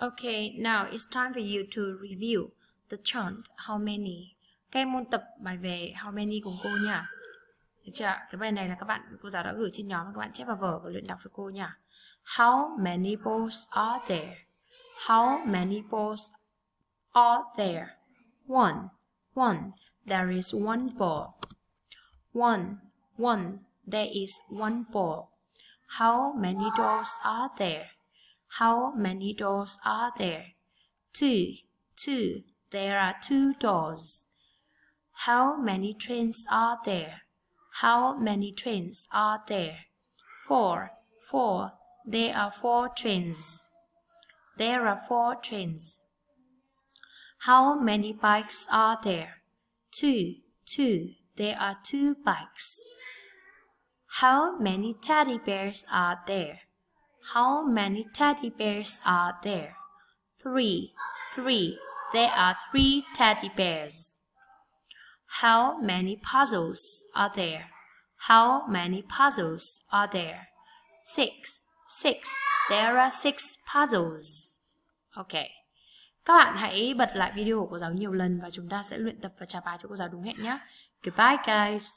Okay, now it's time for you to review the chant how many. Các em ôn tập bài về how many cùng cô nha. Được chưa? Cái bài này là cô giáo đã gửi trên nhóm, các bạn chép vào vở và luyện đọc cho cô nha. How many balls are there? How many balls are there? One. There is one ball. One. There is one ball. How many dolls are there? How many dolls are there? Two. There are two dolls. How many trains are there? How many trains are there? Four. There are four trains. There are four trains. How many bikes are there? Two. There are two bikes. How many teddy bears are there? How many teddy bears are there? Three. There are three teddy bears. How many puzzles are there? How many puzzles are there? Six. There are six puzzles. Ok. Các bạn hãy bật lại video của cô giáo nhiều lần và chúng ta sẽ luyện tập và trả bài cho cô giáo đúng hẹn nhé. Goodbye guys.